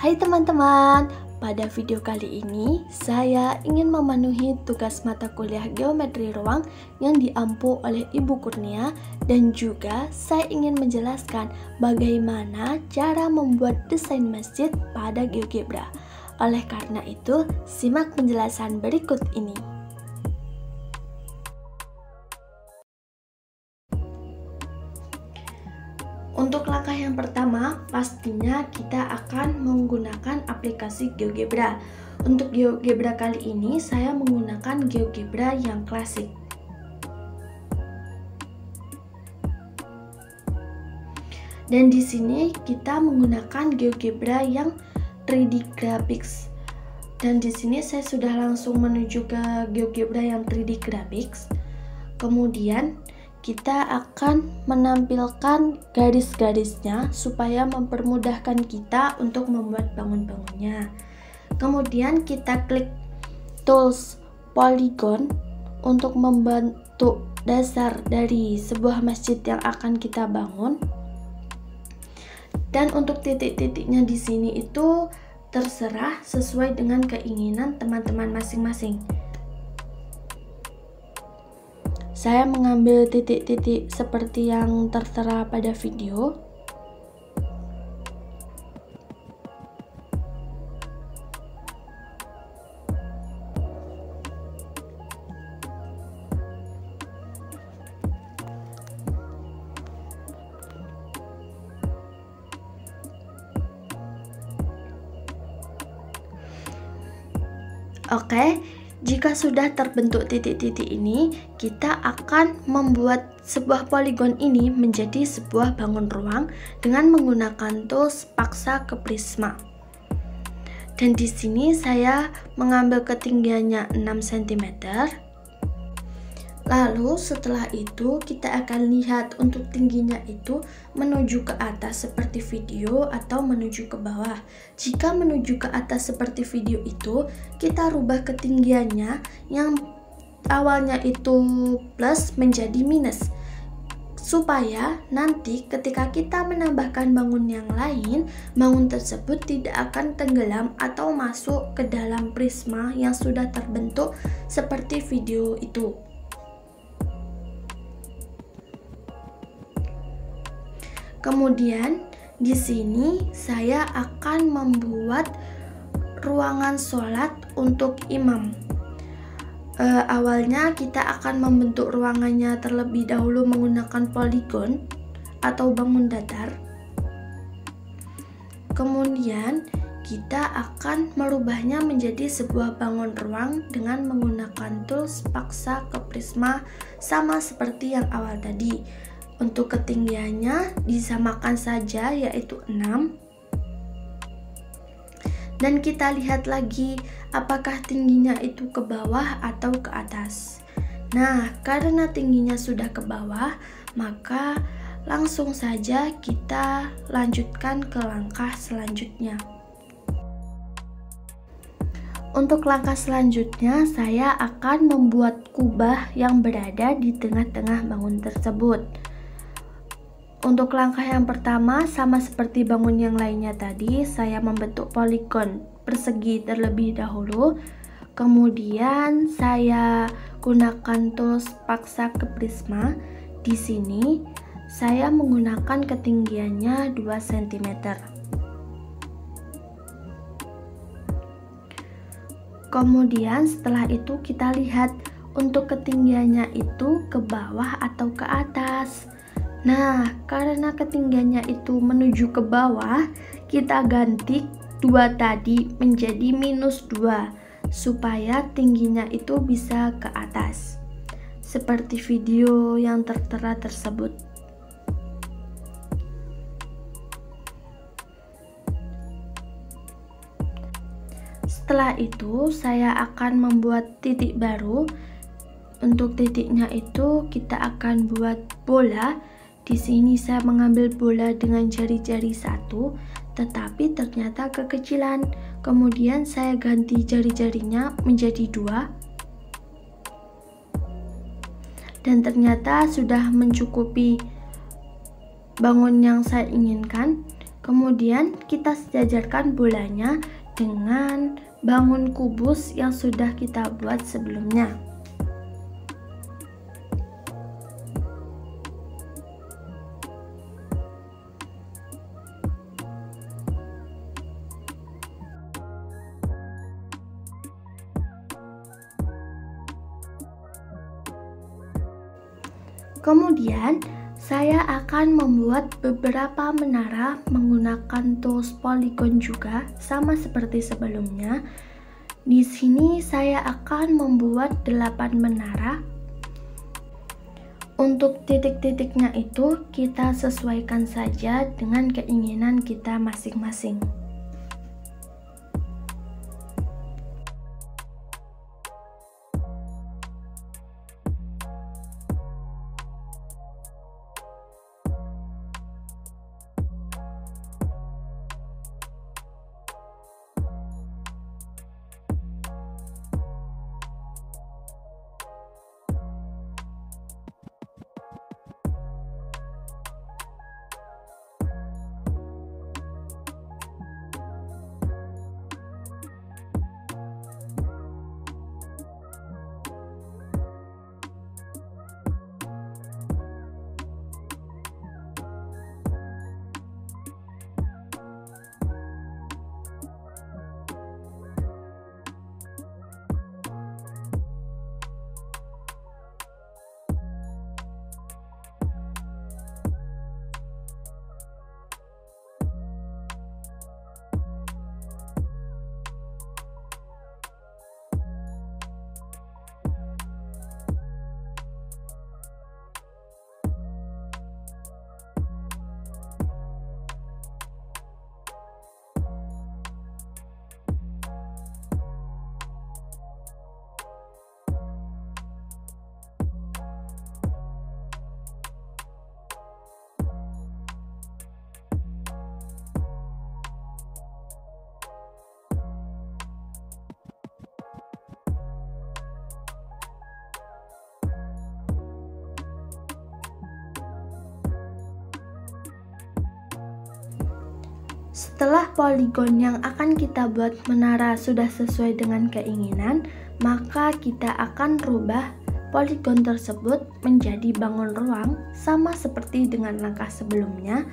Hai teman-teman, pada video kali ini saya ingin memenuhi tugas mata kuliah geometri ruang yang diampu oleh Ibu Kurnia, dan juga saya ingin menjelaskan bagaimana cara membuat desain masjid pada GeoGebra. Oleh karena itu, simak penjelasan berikut ini. Untuk langkah yang pertama, pastinya kita akan menggunakan aplikasi GeoGebra. Untuk GeoGebra kali ini, saya menggunakan GeoGebra yang klasik. Dan di sini kita menggunakan GeoGebra yang 3D Graphics. Dan di sini saya sudah langsung menuju ke GeoGebra yang 3D Graphics. Kemudian kita akan menampilkan garis-garisnya supaya mempermudahkan kita untuk membuat bangun-bangunnya. Kemudian kita klik tools polygon untuk membentuk dasar dari sebuah masjid yang akan kita bangun. Dan untuk titik-titiknya di sini itu terserah sesuai dengan keinginan teman-teman masing-masing. Saya mengambil titik-titik seperti yang tertera pada video. Oke, jika sudah terbentuk titik-titik ini, kita akan membuat sebuah poligon ini menjadi sebuah bangun ruang dengan menggunakan tools paksa ke prisma. Dan di sini saya mengambil ketinggiannya 6 cm. Lalu setelah itu kita akan lihat untuk tingginya itu menuju ke atas seperti video atau menuju ke bawah. Jika menuju ke atas seperti video itu, kita rubah ketinggiannya yang awalnya itu plus menjadi minus, supaya nanti ketika kita menambahkan bangun yang lain, bangun tersebut tidak akan tenggelam atau masuk ke dalam prisma yang sudah terbentuk seperti video itu. Kemudian di sini saya akan membuat ruangan sholat untuk imam. Awalnya kita akan membentuk ruangannya terlebih dahulu menggunakan poligon atau bangun datar. Kemudian kita akan merubahnya menjadi sebuah bangun ruang dengan menggunakan tools paksa ke prisma sama seperti yang awal tadi. Untuk ketinggiannya disamakan saja, yaitu 6. Dan kita lihat lagi apakah tingginya itu ke bawah atau ke atas. Nah, karena tingginya sudah ke bawah, maka langsung saja kita lanjutkan ke langkah selanjutnya. Untuk langkah selanjutnya, saya akan membuat kubah yang berada di tengah-tengah bangun tersebut. Untuk langkah yang pertama, sama seperti bangun yang lainnya tadi, saya membentuk poligon persegi terlebih dahulu. Kemudian saya gunakan tools paksa ke prisma. Di sini saya menggunakan ketinggiannya 2 cm. Kemudian setelah itu kita lihat untuk ketinggiannya itu ke bawah atau ke atas. Nah, karena ketinggiannya itu menuju ke bawah, kita ganti 2 tadi menjadi minus 2 supaya tingginya itu bisa ke atas seperti video yang tertera tersebut. Setelah itu saya akan membuat titik baru. Untuk titiknya itu kita akan buat bola. Di sini saya mengambil bola dengan jari-jari 1, tetapi ternyata kekecilan. Kemudian saya ganti jari-jarinya menjadi 2. Dan ternyata sudah mencukupi bangun yang saya inginkan. Kemudian kita sejajarkan bolanya dengan bangun kubus yang sudah kita buat sebelumnya. Kemudian saya akan membuat beberapa menara menggunakan tools polygon juga, sama seperti sebelumnya. Di sini saya akan membuat 8 menara. Untuk titik-titiknya itu kita sesuaikan saja dengan keinginan kita masing-masing. Setelah poligon yang akan kita buat menara sudah sesuai dengan keinginan, maka kita akan rubah poligon tersebut menjadi bangun ruang sama seperti dengan langkah sebelumnya.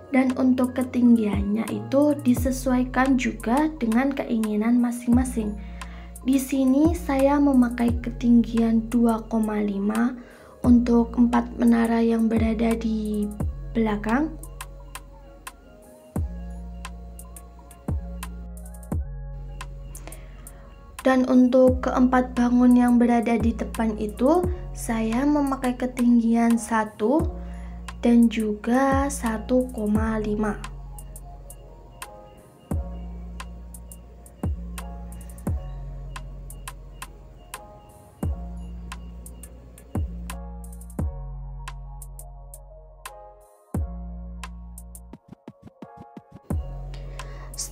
Dan untuk ketinggiannya itu disesuaikan juga dengan keinginan masing-masing. Di sini saya memakai ketinggian 2,5 untuk 4 menara yang berada di belakang. Dan untuk keempat bangun yang berada di depan itu, saya memakai ketinggian 1 dan juga 1,5.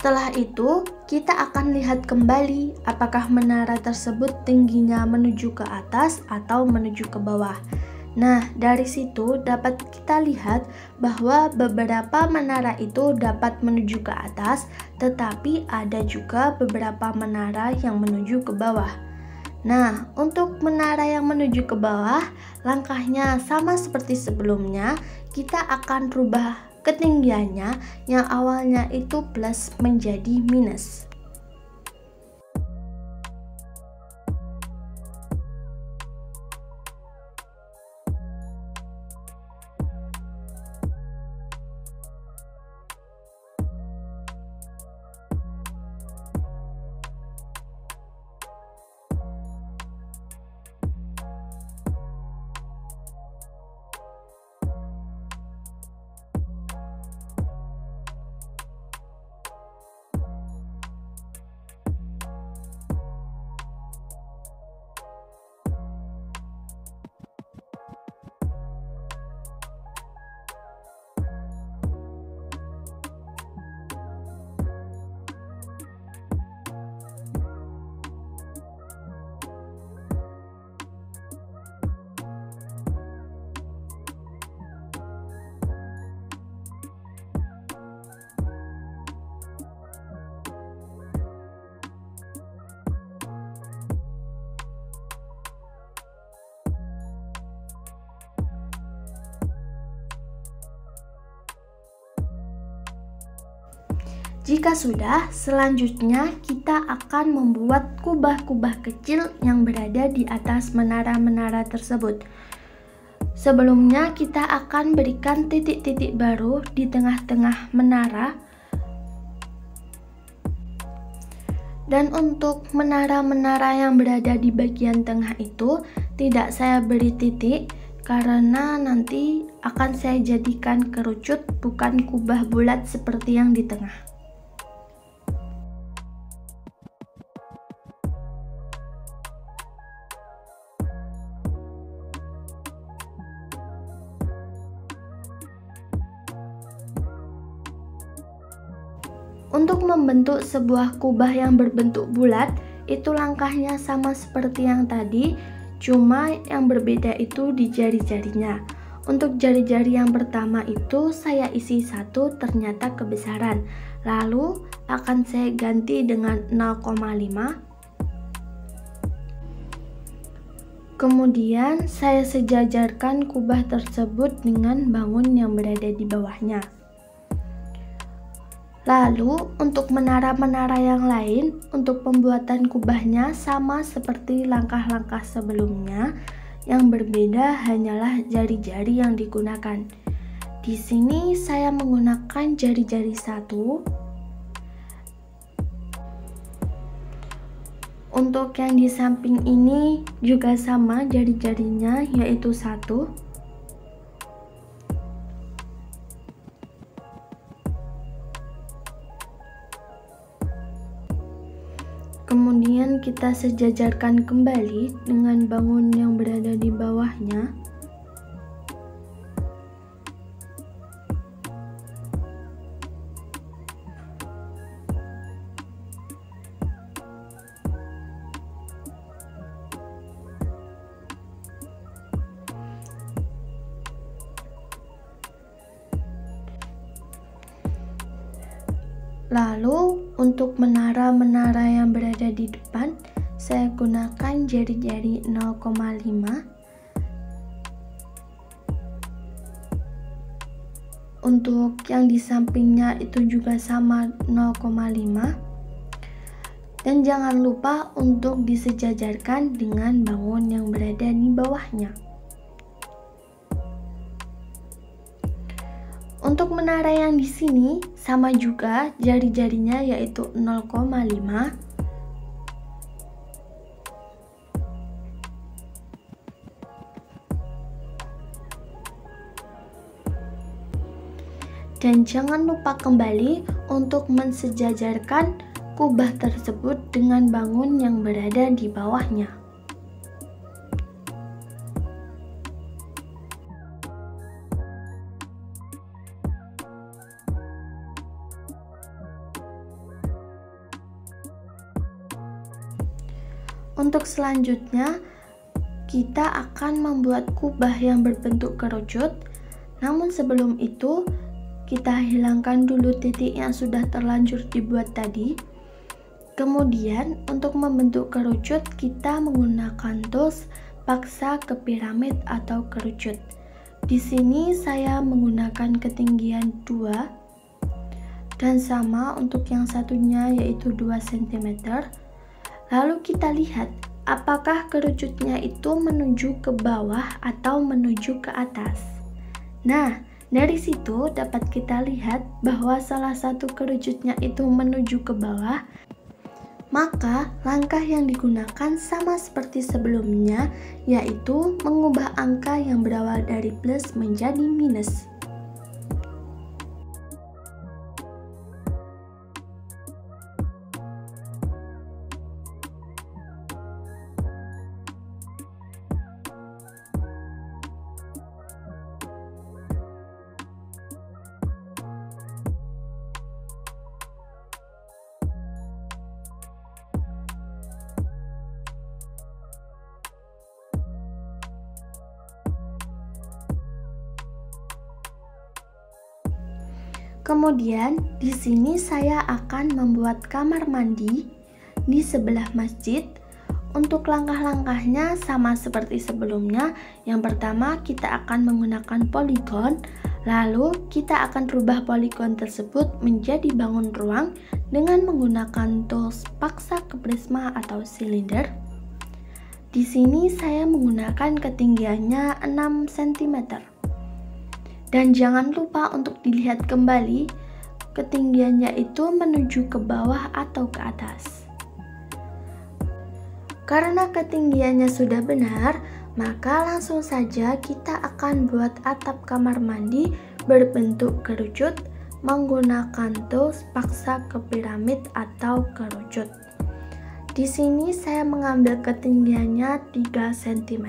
Setelah itu, kita akan lihat kembali apakah menara tersebut tingginya menuju ke atas atau menuju ke bawah. Nah, dari situ dapat kita lihat bahwa beberapa menara itu dapat menuju ke atas, tetapi ada juga beberapa menara yang menuju ke bawah. Nah, untuk menara yang menuju ke bawah, langkahnya sama seperti sebelumnya. Kita akan rubah ketinggiannya yang awalnya itu plus menjadi minus. Jika sudah, selanjutnya kita akan membuat kubah-kubah kecil yang berada di atas menara-menara tersebut. Sebelumnya kita akan berikan titik-titik baru di tengah-tengah menara. Dan untuk menara-menara yang berada di bagian tengah itu tidak saya beri titik karena nanti akan saya jadikan kerucut, bukan kubah bulat seperti yang di tengah. Untuk membentuk sebuah kubah yang berbentuk bulat, itu langkahnya sama seperti yang tadi, cuma yang berbeda itu di jari-jarinya. Untuk jari-jari yang pertama itu saya isi 1, ternyata kebesaran. Lalu akan saya ganti dengan 0,5. Kemudian saya sejajarkan kubah tersebut dengan bangun yang berada di bawahnya. Lalu untuk menara-menara yang lain, untuk pembuatan kubahnya sama seperti langkah-langkah sebelumnya. Yang berbeda hanyalah jari-jari yang digunakan. Di sini saya menggunakan jari-jari 1. Untuk yang di samping ini juga sama jari-jarinya, yaitu 1. Kemudian kita sejajarkan kembali dengan bangun yang berada di bawahnya. Lalu untuk menara-menara yang berada di depan, saya gunakan jari-jari 0,5. Untuk yang di sampingnya itu juga sama 0,5. Dan jangan lupa untuk disejajarkan dengan bangun yang berada di bawahnya. Untuk menara yang di sini sama juga jari-jarinya, yaitu 0,5. Dan jangan lupa kembali untuk mensejajarkan kubah tersebut dengan bangun yang berada di bawahnya. Untuk selanjutnya, kita akan membuat kubah yang berbentuk kerucut. Namun sebelum itu, kita hilangkan dulu titik yang sudah terlanjur dibuat tadi. Kemudian, untuk membentuk kerucut, kita menggunakan tools paksa ke piramid atau kerucut. Di sini saya menggunakan ketinggian 2. Dan sama untuk yang satunya, yaitu 2 cm. Lalu kita lihat apakah kerucutnya itu menuju ke bawah atau menuju ke atas. Nah, dari situ dapat kita lihat bahwa salah satu kerucutnya itu menuju ke bawah. Maka langkah yang digunakan sama seperti sebelumnya, yaitu mengubah angka yang berawal dari plus menjadi minus. Kemudian di sini saya akan membuat kamar mandi di sebelah masjid. Untuk langkah-langkahnya sama seperti sebelumnya. Yang pertama kita akan menggunakan poligon, Lalu kita akan rubah poligon tersebut menjadi bangun ruang dengan menggunakan tools paksa ke prisma atau silinder. Di sini saya menggunakan ketinggiannya 6 cm. Dan jangan lupa untuk dilihat kembali ketinggiannya itu menuju ke bawah atau ke atas. Karena ketinggiannya sudah benar, maka langsung saja kita akan buat atap kamar mandi berbentuk kerucut menggunakan tools paksa ke piramid atau kerucut. Di sini saya mengambil ketinggiannya 3 cm.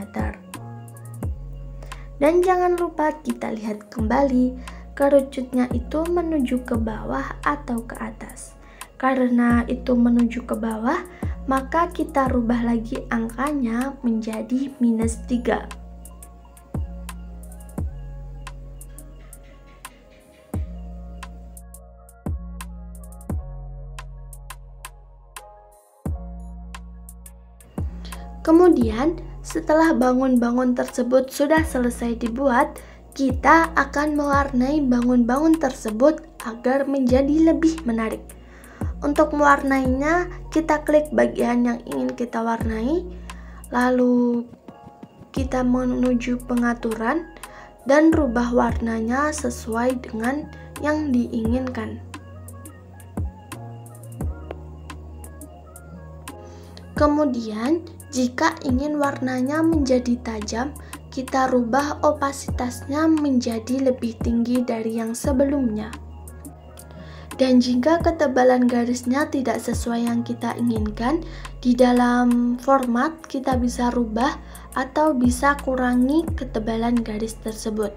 Dan jangan lupa kita lihat kembali kerucutnya itu menuju ke bawah atau ke atas. Karena itu menuju ke bawah, maka kita rubah lagi angkanya menjadi -3. Kemudian, setelah bangun-bangun tersebut sudah selesai dibuat, kita akan mewarnai bangun-bangun tersebut agar menjadi lebih menarik. Untuk mewarnainya, kita klik bagian yang ingin kita warnai, lalu kita menuju pengaturan dan rubah warnanya sesuai dengan yang diinginkan. Kemudian, jika ingin warnanya menjadi tajam, kita rubah opasitasnya menjadi lebih tinggi dari yang sebelumnya. Dan jika ketebalan garisnya tidak sesuai yang kita inginkan, di dalam format kita bisa rubah atau bisa kurangi ketebalan garis tersebut.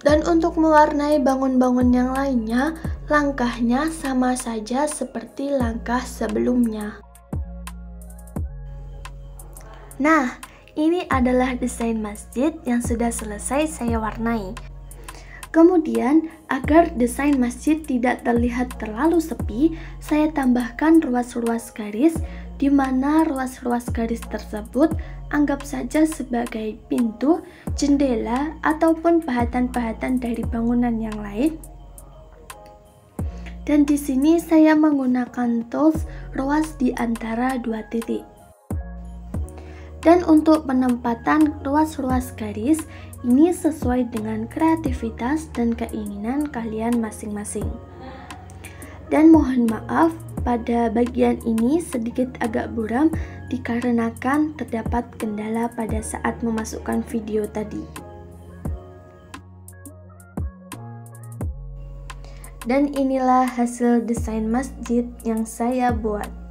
Dan untuk mewarnai bangun-bangun yang lainnya, langkahnya sama saja seperti langkah sebelumnya. Nah, ini adalah desain masjid yang sudah selesai saya warnai. Kemudian, agar desain masjid tidak terlihat terlalu sepi, saya tambahkan ruas-ruas garis, di mana ruas-ruas garis tersebut anggap saja sebagai pintu, jendela, ataupun pahatan-pahatan dari bangunan yang lain. Dan di sini saya menggunakan tools ruas di antara dua titik. Dan untuk penempatan ruas-ruas garis, ini sesuai dengan kreativitas dan keinginan kalian masing-masing. Dan mohon maaf, pada bagian ini sedikit agak buram dikarenakan terdapat kendala pada saat memasukkan video tadi. Dan inilah hasil desain masjid yang saya buat.